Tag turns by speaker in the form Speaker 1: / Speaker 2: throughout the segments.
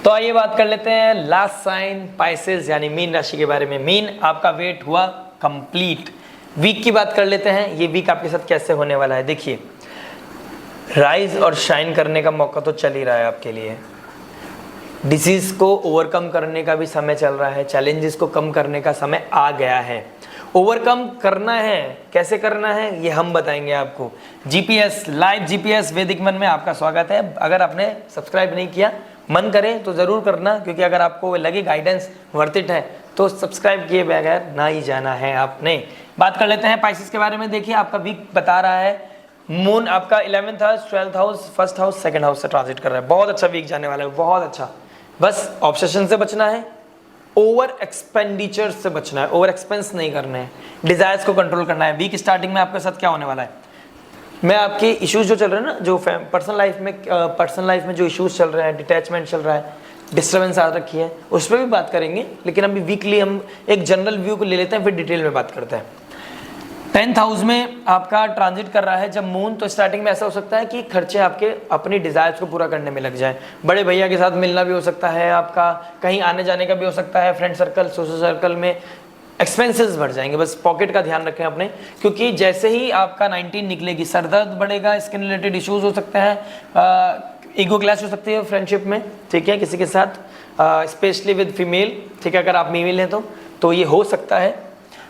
Speaker 1: तो आइए बात कर लेते हैं लास्ट साइन पाइसेस यानी मीन राशि के बारे में। मीन आपका वेट हुआ कंप्लीट। वीक की बात कर लेते हैं, ये वीक आपके साथ कैसे होने वाला है। देखिए, राइज और शाइन करने का मौका तो चल ही रहा है आपके लिए। डिसीज को ओवरकम करने का भी समय चल रहा है, चैलेंजेस को कम करने का समय आ गया है। ओवरकम करना है, कैसे करना है ये हम बताएंगे आपको। जीपीएस लाइव जीपीएस वैदिक मन में आपका स्वागत है। अगर आपने सब्सक्राइब नहीं किया, मन करे तो ज़रूर करना, क्योंकि अगर आपको लगे गाइडेंस वर्थ इट है तो सब्सक्राइब किए बगैर ना ही जाना है आपने। बात कर लेते हैं पाइसेस के बारे में। देखिए, आपका वीक बता रहा है मून आपका 11th house, 12th house, 1st house, 2nd house से ट्रांजिट कर रहा है। बहुत अच्छा वीक जाने वाला है, बहुत अच्छा। बस ऑब्सेशन से बचना है, ओवर एक्सपेंडिचर से बचना है, ओवर एक्सपेंस नहीं करना है, डिजायर्स को कंट्रोल करना है। वीक स्टार्टिंग में आपके साथ क्या होने वाला है, मैं आपके इश्यूज जो चल रहे हैं ना, जो पर्सनल लाइफ में जो इश्यूज चल रहे हैं, डिटैचमेंट चल रहा है, डिस्टर्बेंस आ रखी है, उस पर भी बात करेंगे। लेकिन अभी वीकली हम एक जनरल व्यू को ले लेते हैं, फिर डिटेल में बात करते हैं। 10th हाउस में आपका ट्रांजिट कर रहा है जब मून, तो स्टार्टिंग में ऐसा हो सकता है कि खर्चे आपके अपनी डिजायर्स को पूरा करने में लग जाए। बड़े भैया के साथ मिलना भी हो सकता है, आपका कहीं आने जाने का भी हो सकता है, फ्रेंड सर्कल, सोशल सर्कल में एक्सपेंसेस बढ़ जाएंगे। बस पॉकेट का ध्यान रखें अपने, क्योंकि जैसे ही आपका 19 निकलेगी, सरदर्द बढ़ेगा, स्किन रिलेटेड इश्यूज हो सकते हैं, ईगो क्लैश हो सकती है फ्रेंडशिप में, ठीक है, किसी के साथ, स्पेशली विद फीमेल, ठीक है। अगर आप फीमेल हैं तो ये हो सकता है,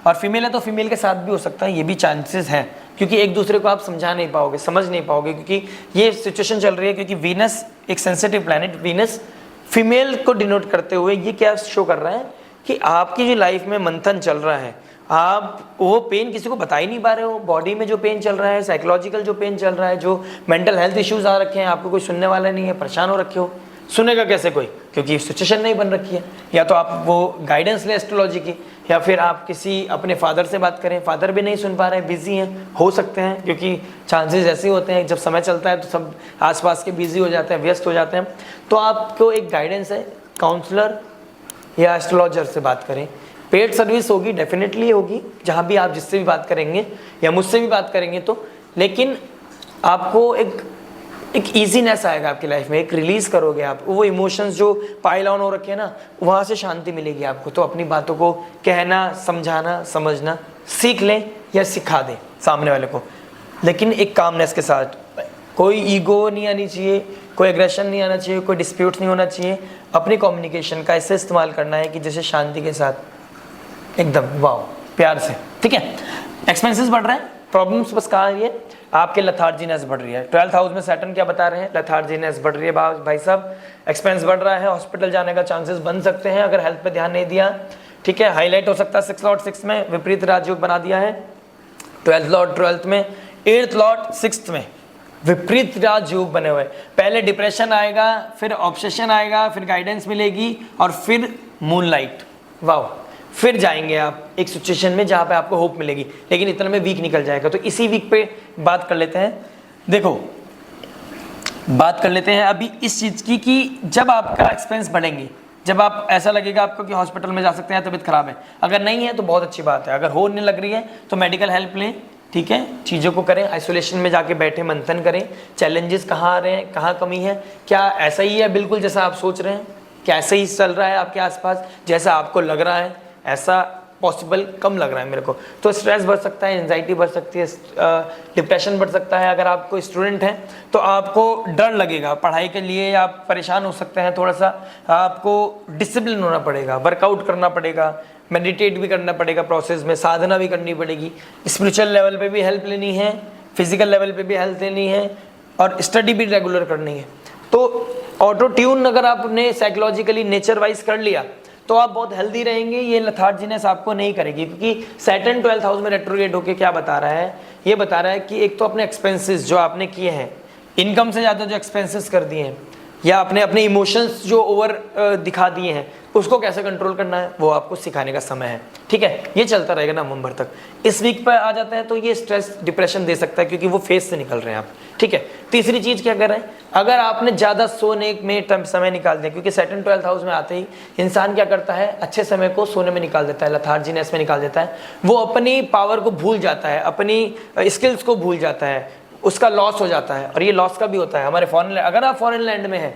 Speaker 1: और फीमेल है तो फीमेल के साथ भी हो सकता है, ये भी चांसेस हैं, क्योंकि एक दूसरे को आप समझा नहीं पाओगे, समझ नहीं पाओगे, क्योंकि ये सिचुएशन चल रही है। क्योंकि वीनस एक सेंसिटिव प्लैनेट, वीनस फीमेल को डिनोट करते हुए ये क्या शो कर रहा है कि आपकी जो लाइफ में मंथन चल रहा है, आप वो पेन किसी को बता ही नहीं पा रहे हो। बॉडी में जो पेन चल रहा है, साइकोलॉजिकल जो पेन चल रहा है, जो मेंटल हेल्थ इश्यूज आ रखे हैं, आपको कोई सुनने वाला नहीं है, परेशान हो रखे हो। सुनेगा कैसे कोई, क्योंकि सिचुएशन नहीं बन रखी है। या तो आप वो गाइडेंस ले एस्ट्रोलॉजी की, या फिर आप किसी अपने फादर से बात करें, फादर भी नहीं सुन पा रहे हैं, बिजी हैं, हो सकते हैं, क्योंकि चांसेस ऐसे होते हैं जब समय चलता है तो सब आसपास के बिजी हो जाते हैं, व्यस्त हो जाते हैं। तो आपको एक गाइडेंस है, काउंसलर या एस्ट्रोलॉजर से बात करें। पेड सर्विस होगी, डेफिनेटली होगी, जहाँ भी आप जिससे भी बात करेंगे या मुझसे भी बात करेंगे तो। लेकिन आपको एक ईजीनेस आएगा आपकी लाइफ में, एक रिलीज करोगे आप, वो इमोशंस जो पाइल ऑन हो रखे हैं ना, वहाँ से शांति मिलेगी आपको। तो अपनी बातों को कहना, समझाना, समझना सीख लें या सिखा दें सामने वाले को, लेकिन एक कामनेस के साथ। कोई ईगो नहीं आनी चाहिए, कोई एग्रेशन नहीं आना चाहिए, कोई डिस्प्यूट नहीं होना चाहिए। अपनी कम्युनिकेशन का ऐसे इस्तेमाल करना है कि जैसे शांति के साथ, एकदम वाव, प्यार से, ठीक है। एक्सपेंसेस बढ़ रहे हैं, प्रॉब्लम्स बस कहाँ है, ये आपके लथार्जीनेस बढ़ रही है। 12th हाउस में सैटर्न क्या बता रहे हैं, लथार्जीनेस बढ़ रही है भाई साहब, एक्सपेंस बढ़ रहा है, हॉस्पिटल जाने का चांसेस बन सकते हैं अगर हेल्थ पे ध्यान नहीं दिया, ठीक है। हाईलाइट हो सकता है 6 लॉर्ड 6 में, विपरीत राजयोग बना दिया है। 12th लॉर्ड 12th में, 8th लॉर्ड 6th में, विपरीत राजयोग बने हुए। पहले डिप्रेशन आएगा, फिर ऑब्सेशन आएगा, फिर गाइडेंस मिलेगी, और फिर मूनलाइट, वाह, फिर जाएंगे आप एक सिचुएशन में जहाँ पे आपको होप मिलेगी। लेकिन इतना में वीक निकल जाएगा। तो इसी वीक पे बात कर लेते हैं। देखो, बात कर लेते हैं अभी इस चीज़ की कि जब आपका एक्सपेंस बढ़ेंगे, जब आप ऐसा लगेगा आपको कि हॉस्पिटल में जा सकते हैं, तबीयत खराब है, अगर नहीं है तो बहुत अच्छी बात है, अगर होने लग रही है तो मेडिकल हेल्प लें, ठीक है, चीज़ों को करें, आइसोलेशन में जाके बैठे मंथन करें, चैलेंजेस कहाँ आ रहे हैं, कहाँ कमी है, क्या ऐसा ही है बिल्कुल जैसा आप सोच रहे हैं, क्या ऐसा ही चल रहा है आपके आसपास जैसा आपको लग रहा है, ऐसा पॉसिबल कम लग रहा है मेरे को। तो स्ट्रेस बढ़ सकता है, एंजाइटी बढ़ सकती है, डिप्रेशन बढ़ सकता है। अगर आप कोई स्टूडेंट हैं तो आपको डर लगेगा पढ़ाई के लिए, आप परेशान हो सकते हैं, थोड़ा सा आपको डिसिप्लिन होना पड़ेगा, वर्कआउट करना पड़ेगा, मेडिटेट भी करना पड़ेगा, प्रोसेस में साधना भी करनी पड़ेगी, स्पिरिचुअल लेवल पे भी हेल्प लेनी है, फिजिकल लेवल पे भी हेल्प लेनी है, और स्टडी भी रेगुलर करनी है। तो ऑटो ट्यून अगर आपने साइकोलॉजिकली नेचर वाइज कर लिया तो आप बहुत हेल्दी रहेंगे, ये लथार्जीनेस आपको नहीं करेगी। क्योंकि सैटर्न 12th हाउस में रेट्रोग्रेड होके क्या बता रहा है, ये बता रहा है कि एक तो अपने एक्सपेंसेस जो आपने किए हैं, इनकम से ज़्यादा जो एक्सपेंसेस कर दिए हैं, या आपने अपने इमोशंस जो ओवर दिखा दिए हैं, उसको कैसे कंट्रोल करना है वो आपको सिखाने का समय है, ठीक है। ये चलता रहेगा नवंबर तक। इस वीक पर आ जाता है तो ये स्ट्रेस, डिप्रेशन दे सकता है, क्योंकि वो फेज से निकल रहे हैं आप, ठीक है। तीसरी चीज़ क्या कर रहे हैं, अगर आपने ज़्यादा सोने में समय निकाल दिया, क्योंकि सैटर्न 12th हाउस में आते ही इंसान क्या करता है, अच्छे समय को सोने में निकाल देता है, लथार्जीनेस में निकाल देता है, वो अपनी पावर को भूल जाता है, अपनी स्किल्स को भूल जाता है, उसका लॉस हो जाता है। और ये लॉस का भी होता है हमारे फॉरेन, अगर आप फॉरेन लैंड में हैं,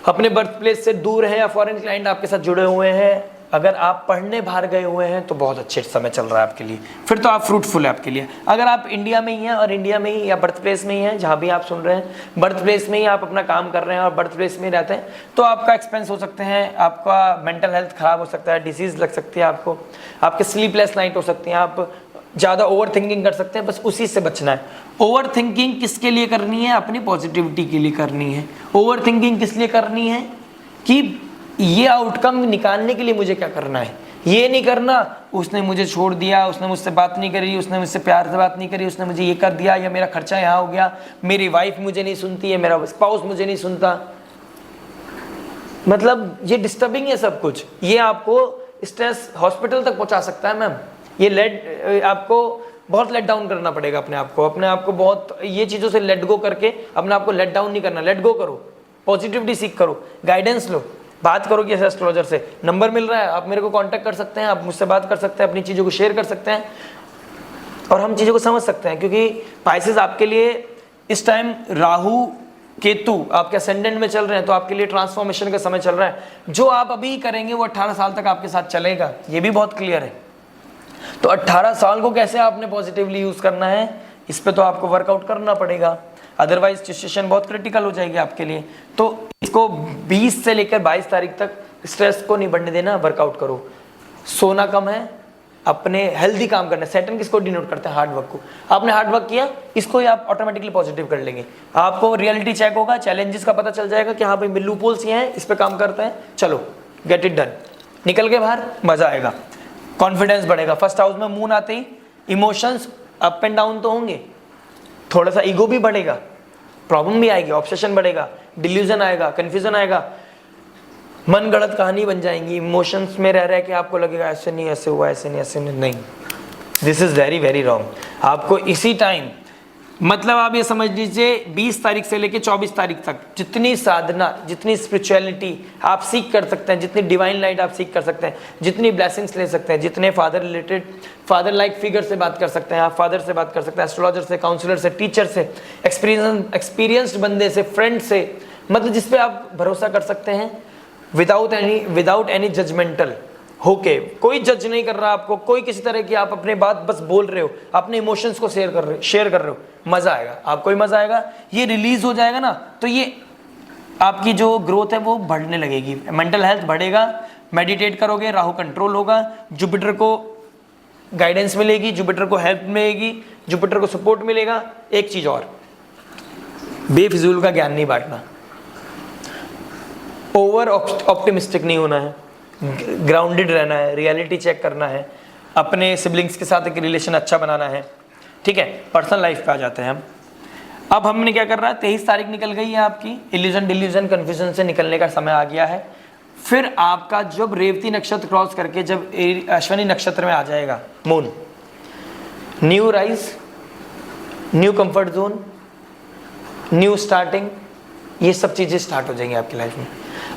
Speaker 1: अपने बर्थ प्लेस से दूर है या फॉरेन क्लाइंट आपके साथ जुड़े हुए हैं, अगर आप पढ़ने बाहर गए हुए हैं तो बहुत अच्छे समय चल रहा है आपके लिए, फिर तो आप फ्रूटफुल है आपके लिए। अगर आप इंडिया में ही हैं और इंडिया में ही या बर्थ प्लेस में ही हैं, जहाँ भी आप सुन रहे हैं बर्थ प्लेस में ही आप अपना काम कर रहे हैं और बर्थ प्लेस में ही रहते हैं, तो आपका एक्सपेंस हो सकते हैं, आपका मेंटल हेल्थ खराब हो सकता है, डिसीज़ लग सकती है आपको, आपके स्लीपलेस नाइट हो सकती हैं, आप ज़्यादा ओवर थिंकिंग कर सकते हैं। बस उसी से बचना है। ओवर थिंकिंग किसके लिए करनी है? अपनी पॉजिटिविटी के लिए करनी है। ओवर थिंकिंग किस लिए करनी है? कि ये आउटकम निकालने के लिए मुझे क्या करना है, ये नहीं करना उसने मुझे छोड़ दिया, उसने मुझसे बात नहीं करी, उसने मुझसे प्यार से बात नहीं करी, उसने मुझे ये कर दिया, या मेरा खर्चा यहाँ हो गया, मेरी वाइफ मुझे नहीं सुनती है, मेरा स्पाउस मुझे नहीं सुनता। मतलब ये डिस्टर्बिंग है सब कुछ। ये आपको स्ट्रेस हॉस्पिटल तक पहुंचा सकता है मैम। ये आपको बहुत लेट डाउन करना पड़ेगा अपने आप को बहुत ये चीज़ों से लेट गो करके अपने आप को लेट डाउन नहीं करना। लेट गो करो, पॉजिटिविटी सीख करो, गाइडेंस लो, बात करो कि ऐसे एस्ट्रोलॉजर से नंबर मिल रहा है, आप मेरे को कांटेक्ट कर सकते हैं, आप मुझसे बात कर सकते हैं, अपनी चीज़ों को शेयर कर सकते हैं और हम चीज़ों को समझ सकते हैं। क्योंकि पाइसेस आपके लिए इस टाइम राहु केतु आपके असेंडेंट में चल रहे हैं, तो आपके लिए ट्रांसफॉर्मेशन का समय चल रहा है। जो आप अभी करेंगे वो 18 साल तक आपके साथ चलेगा, ये भी बहुत क्लियर है। तो 18 साल को कैसे आपने पॉजिटिवली यूज़ करना है, इस पे तो आपको वर्कआउट करना पड़ेगा, अदरवाइज सिचुएशन बहुत क्रिटिकल हो जाएगी आपके लिए। तो इसको 20 से लेकर 22 तारीख तक स्ट्रेस को नहीं बढ़ने देना, वर्कआउट करो, सोना कम है, अपने हेल्दी काम करना। सैटर्न किसको डिनोट करते हैं? हार्ड वर्क को। आपने हार्ड वर्क किया, इसको ही आप ऑटोमेटिकली पॉजिटिव कर लेंगे। आपको रियलिटी चेक होगा, चैलेंजेस का पता चल जाएगा कि हाँ भाई लूप होल्स ये हैं, इस पे काम करते हैं, चलो गेट इट डन, निकल के बाहर, मजा आएगा, कॉन्फिडेंस बढ़ेगा। फर्स्ट हाउस में मून आते ही इमोशंस अप एंड डाउन तो होंगे, थोड़ा सा ईगो भी बढ़ेगा, प्रॉब्लम भी आएगी, ऑब्सेशन बढ़ेगा, डिल्यूजन आएगा, कंफ्यूजन आएगा, मन गढ़ंत कहानी बन जाएंगी। इमोशंस में रह के आपको लगेगा ऐसे नहीं, ऐसे हुआ, ऐसे नहीं, ऐसे नहीं। This is very very wrong. आपको इसी टाइम, मतलब आप ये समझ लीजिए 20 तारीख से लेके 24 तारीख तक जितनी साधना, जितनी स्पिरिचुअलिटी आप सीख कर सकते हैं, जितनी डिवाइन लाइट आप सीख कर सकते हैं, जितनी ब्लेसिंग्स ले सकते हैं, जितने father related, father like figure से बात कर सकते हैं आप, फादर से बात कर सकते हैं, एस्ट्रोलॉजर से, काउंसलर से, टीचर से, एक्सपीरियंस्ड बंदे से, फ्रेंड से, मतलब जिस पे आप भरोसा कर सकते हैं विदाउट एनी जजमेंटल होके। कोई जज नहीं कर रहा आपको, कोई किसी तरह की, आप अपने बात बस बोल रहे हो, अपने इमोशंस को शेयर कर रहे हो, मजा आएगा, आपको ही मजा आएगा। ये रिलीज हो जाएगा ना, तो ये आपकी जो ग्रोथ है वो बढ़ने लगेगी, मेंटल हेल्थ बढ़ेगा, मेडिटेट करोगे, राहु कंट्रोल होगा, जुपिटर को गाइडेंस मिलेगी, जुपिटर को हेल्प मिलेगी, जुपिटर को सपोर्ट मिलेगा। एक चीज और, बेफिजूल का ज्ञान नहीं बांटना, ओवर ऑप्टिमिस्टिक नहीं होना है, ग्राउंडेड रहना है, रियलिटी चेक करना है, अपने सिबलिंग्स के साथ एक रिलेशन अच्छा बनाना है, ठीक है। पर्सनल लाइफ पे आ जाते हैं हम। अब हमने क्या कर रहा है, 23 तारीख निकल गई है आपकी, इल्यूजन डिल्यूजन कन्फ्यूजन से निकलने का समय आ गया है। फिर आपका जब रेवती नक्षत्र क्रॉस करके जब अश्विनी नक्षत्र में आ जाएगा moon, new rise, new comfort zone, new starting, ये सब चीज़ें स्टार्ट हो जाएंगी आपकी लाइफ में।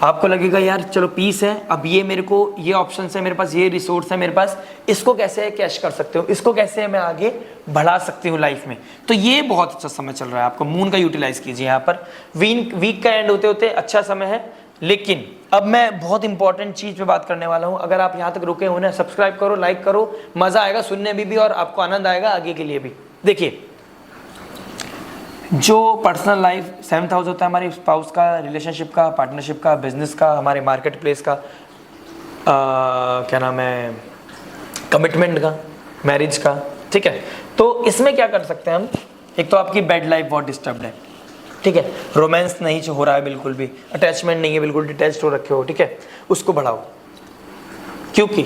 Speaker 1: आपको लगेगा यार चलो पीस है, अब ये मेरे को ये ऑप्शन है, मेरे पास ये रिसोर्स है मेरे पास, इसको कैसे कैश कर सकते हो, इसको कैसे मैं आगे बढ़ा सकती हूँ लाइफ में। तो ये बहुत अच्छा समय चल रहा है आपको, मून का यूटिलाइज कीजिए यहाँ पर। वीक का एंड होते होते अच्छा समय है। लेकिन अब मैं बहुत इंपॉर्टेंट चीज़ पे बात करने वाला हूँ। अगर आप यहाँ तक रुके हो ना, सब्सक्राइब करो, लाइक करो, मज़ा आएगा सुनने में भी और आपको आनंद आएगा आगे के लिए भी। देखिए, जो पर्सनल लाइफ 7th हाउस होता है हमारी स्पाउस का, रिलेशनशिप का, पार्टनरशिप का, बिजनेस का, हमारे मार्केट प्लेस का, क्या नाम है, कमिटमेंट का, मैरिज का, ठीक है। तो इसमें क्या कर सकते हैं हम, एक तो आपकी बेड लाइफ बहुत डिस्टर्ब्ड है, ठीक है, रोमांस नहीं हो रहा है बिल्कुल भी, अटैचमेंट नहीं है, बिल्कुल डिटैच्ड हो रखे हो, ठीक है, उसको बढ़ाओ क्योंकि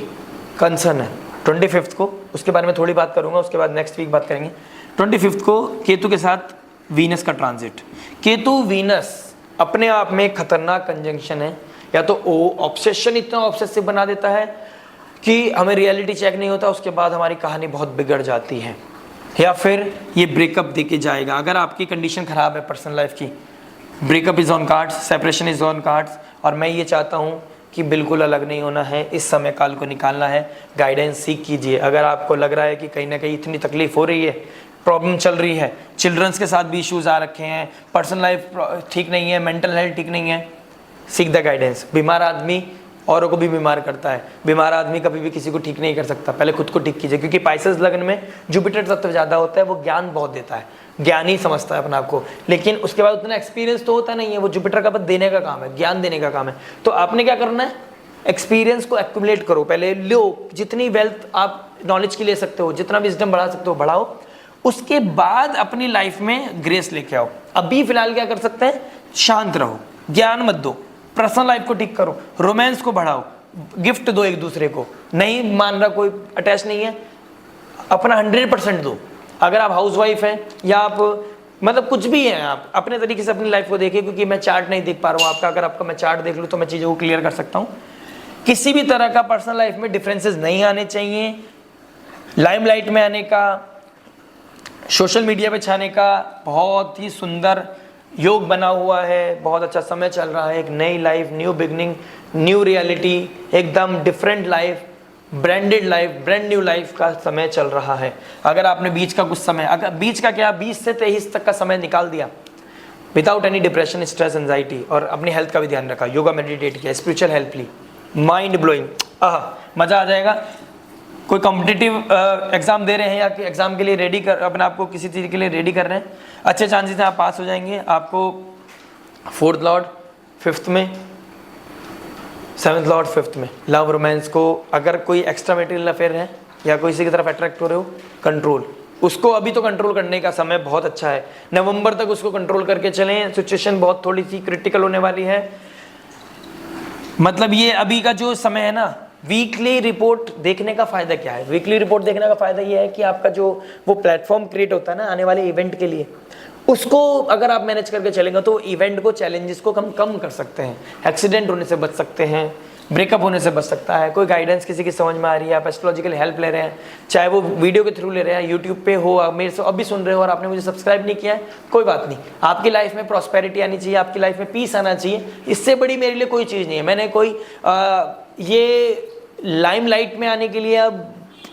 Speaker 1: कंसर्न है 25 को, उसके बारे में थोड़ी बात करूंगा, उसके बाद नेक्स्ट वीक बात करेंगे। 25 को केतु के साथ वीनस का ट्रांजिट, केतु वीनस अपने आप में एक खतरनाक कंजंक्शन है। या तो ऑब्सेशन इतना ऑब्सेसिव बना देता है कि हमें रियलिटी चेक नहीं होता, उसके बाद हमारी कहानी बहुत बिगड़ जाती है, या फिर ये ब्रेकअप देके जाएगा। अगर आपकी कंडीशन खराब है पर्सनल लाइफ की, breakup is on cards, separation is on cards, और मैं ये चाहता हूँ कि बिल्कुल अलग नहीं होना है, इस समय काल को निकालना है, गाइडेंस सीख कीजिए। अगर आपको लग रहा है कि कहीं ना कहीं इतनी तकलीफ हो रही है, प्रॉब्लम चल रही है, चिल्ड्रंस के साथ भी इश्यूज आ रखे हैं, पर्सनल लाइफ ठीक नहीं है, मेंटल हेल्थ ठीक नहीं है, सीक द गाइडेंस। बीमार आदमी औरों को भी बीमार करता है, बीमार आदमी कभी भी किसी को ठीक नहीं कर सकता। पहले खुद को ठीक कीजिए, क्योंकि पाइसेस लग्न में जुपिटर तत्व ज़्यादा होता है, वो ज्ञान बहुत देता है, ज्ञानी समझता है अपने आप को, लेकिन उसके बाद उतना एक्सपीरियंस तो होता नहीं है। वो जुपिटर का बस देने का काम है, ज्ञान देने का काम है। तो आपने क्या करना है, एक्सपीरियंस को एक्यूमुलेट करो, पहले लो, जितनी वेल्थ आप नॉलेज की ले सकते हो, जितना विजडम बढ़ा सकते हो बढ़ाओ, उसके बाद अपनी लाइफ में ग्रेस लेके आओ। अभी फिलहाल क्या कर सकते हैं, शांत रहो, ज्ञान मत दो, पर्सनल लाइफ को ठीक करो, रोमांस को बढ़ाओ, गिफ्ट दो एक दूसरे को। नहीं मान रहा, कोई अटैच नहीं है, अपना 100% दो। अगर आप हाउसवाइफ हैं या आप मतलब कुछ भी हैं, आप अपने तरीके से अपनी लाइफ को देखिए, क्योंकि मैं चार्ट नहीं देख पा रहा हूँ आपका। अगर आपका मैं चार्ट देख लूँ तो मैं चीज़ों को क्लियर कर सकता हूँ। किसी भी तरह का पर्सनल लाइफ में डिफरेंसेस नहीं आने चाहिए। लाइमलाइट में आने का, सोशल मीडिया पे छाने का बहुत ही सुंदर योग बना हुआ है, बहुत अच्छा समय चल रहा है। एक नई life, new beginning, new reality, एकदम different life, branded life, brand new life का समय चल रहा है। अगर आपने बीच का कुछ समय, अगर बीच का क्या 20 से 23 तक का समय निकाल दिया without any depression, stress, anxiety, और अपनी हेल्थ का भी ध्यान रखा, योगा मेडिटेट किया, स्पिरिचुअल हेल्प ली, माइंड ब्लोइंग, मज़ा आ जाएगा। कोई कॉम्पिटिटिव एग्जाम दे रहे हैं या एग्जाम के लिए रेडी कर, अपने आप को किसी चीज़ के लिए रेडी कर रहे हैं, अच्छे चांसेस हैं आप पास हो जाएंगे। आपको 4th लॉर्ड 5th में, 7th लॉर्ड 5th में, लव रोमांस को, अगर कोई एक्स्ट्रा मेटेरियल अफेयर है या कोई इसी की तरफ अट्रैक्ट हो रहे हो, कंट्रोल उसको अभी तो कंट्रोल करने का समय बहुत अच्छा है। नवंबर तक उसको कंट्रोल करके चलें। सिचुएशन बहुत थोड़ी सी क्रिटिकल होने वाली है, मतलब ये अभी का जो समय है ना। वीकली रिपोर्ट देखने का फायदा क्या है, वीकली रिपोर्ट देखने का फायदा ये है कि आपका जो वो प्लेटफॉर्म क्रिएट होता है ना आने वाले इवेंट के लिए, उसको अगर आप मैनेज करके चलेंगे तो इवेंट को, चैलेंजेस को कम कर सकते हैं, एक्सीडेंट होने से बच सकते हैं, ब्रेकअप होने से बच सकता है। कोई गाइडेंस किसी की समझ में आ रही है, आप एस्ट्रोलॉजिकल हेल्प ले रहे हैं, चाहे वो वीडियो के थ्रू ले रहे हैं, यूट्यूब पे हो, आप मेरे से अभी सुन रहे हो और आपने मुझे सब्सक्राइब नहीं किया है, कोई बात नहीं। आपकी लाइफ में प्रॉस्पेरिटी आनी चाहिए, आपकी लाइफ में पीस आना चाहिए, इससे बड़ी मेरे लिए कोई चीज़ नहीं है। मैंने कोई ये लाइमलाइट में आने के लिए अब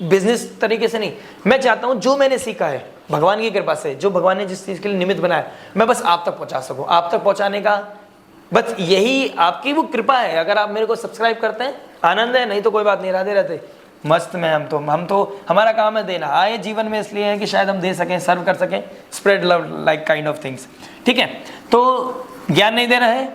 Speaker 1: बिजनेस तरीके से नहीं, मैं चाहता हूँ जो मैंने सीखा है भगवान की कृपा से, जो भगवान ने जिस चीज़ के लिए निमित्त बनाया, मैं बस आप तक पहुँचा सकूँ। आप तक पहुँचाने का बस यही आपकी वो कृपा है। अगर आप मेरे को सब्सक्राइब करते हैं आनंद है, नहीं तो कोई बात नहीं, राधे राधे, मस्त में। हम तो हमारा काम है देना, आए जीवन में इसलिए है कि शायद हम दे सकें, सर्व कर सकें, spread love like kind of things, ठीक है। तो ज्ञान नहीं देना है,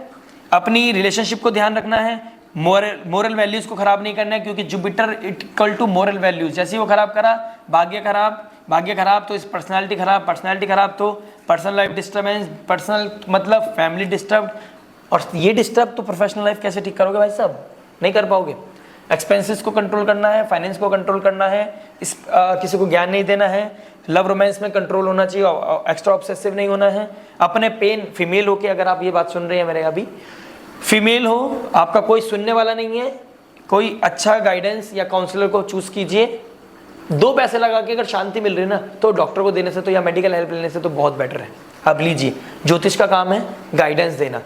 Speaker 1: अपनी रिलेशनशिप को ध्यान रखना है, मोरल वैल्यूज को खराब नहीं करना है, क्योंकि Jupiter equal to moral values. जैसे वो खराब करा, भाग्य खराब तो इस पर्सनालिटी खराब तो पर्सनल लाइफ डिस्टर्बेंस, पर्सनल मतलब फैमिली डिस्टर्ब, और ये डिस्टर्ब तो प्रोफेशनल लाइफ कैसे ठीक करोगे भाई साहब, नहीं कर पाओगे। एक्सपेंसेस को कंट्रोल करना है, फाइनेंस को कंट्रोल करना है, किसी को ज्ञान नहीं देना है, लव रोमांस में कंट्रोल होना चाहिए, एक्स्ट्रा ऑब्सेसिव नहीं होना है। अपने पेन, फीमेल हो के अगर आप ये बात सुन रहे हैं मेरे, अभी फीमेल हो, आपका कोई सुनने वाला नहीं है, कोई अच्छा गाइडेंस या काउंसलर को चूज कीजिए। 2 पैसे लगा के अगर शांति मिल रही है ना, तो डॉक्टर को देने से तो या मेडिकल हेल्प लेने से तो बहुत बेटर है, आप लीजिए। ज्योतिष का काम है गाइडेंस देना,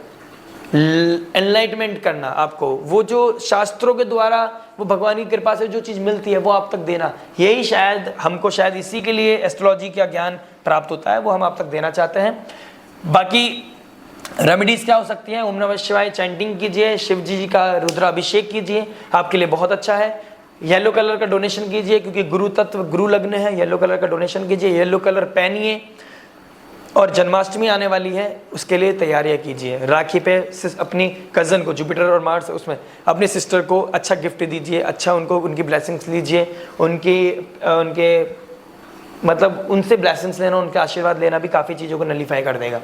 Speaker 1: एनलाइटमेंट करना, आपको वो जो शास्त्रों के द्वारा, वो भगवान की कृपा से जो चीज़ मिलती है वो आप तक देना। यही शायद हमको, शायद इसी के लिए एस्ट्रोलॉजी का ज्ञान प्राप्त होता है, वो हम आप तक देना चाहते हैं। बाकी रेमेडीज क्या हो सकती हैं, ओम नमः शिवाय चैंटिंग कीजिए, शिव जी का रुद्राभिषेक कीजिए, आपके लिए बहुत अच्छा है। येलो कलर का डोनेशन कीजिए, क्योंकि गुरु तत्व, गुरु लग्न है, येलो कलर का डोनेशन कीजिए, येलो कलर पहनिए। और जन्माष्टमी आने वाली है, उसके लिए तैयारियां कीजिए। राखी पे अपनी कज़न को, जुपिटर और मार्स, उसमें अपनी सिस्टर को अच्छा गिफ्ट दीजिए, अच्छा उनको, उनकी ब्लेसिंग्स लीजिए, उनके मतलब उनसे ब्लेसिंग्स लेना, उनके आशीर्वाद लेना भी काफ़ी चीज़ों को नलीफाई कर देगा।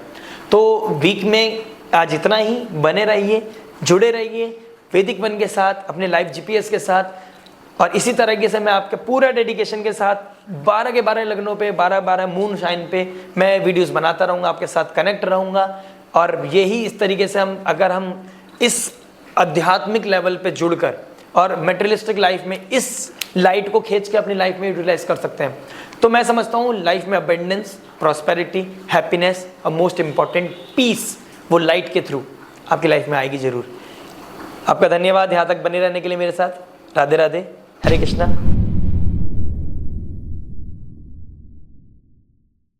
Speaker 1: तो वीक में आज इतना ही, बने रहिए, जुड़े रहिए वैदिक वन के साथ, अपने लाइफ GPS के साथ, और इसी तरीके से मैं आपके पूरा डेडिकेशन के साथ 12 के 12 लग्नों पे, 12 मून शाइन पे मैं वीडियोस बनाता रहूँगा, आपके साथ कनेक्ट रहूँगा। और यही इस तरीके से हम, अगर हम इस आध्यात्मिक लेवल पे जुड़कर और मेटेरियलिस्टिक लाइफ में इस लाइट को खींच के अपनी लाइफ में यूटिलाइज कर सकते हैं, तो मैं समझता हूँ लाइफ में अबेंडेंस, प्रॉस्पेरिटी, हैप्पीनेस और मोस्ट इंपॉर्टेंट पीस, वो लाइट के थ्रू आपकी लाइफ में आएगी ज़रूर। आपका धन्यवाद यहाँ तक बने रहने के लिए मेरे साथ। राधे राधे, हरे कृष्णा।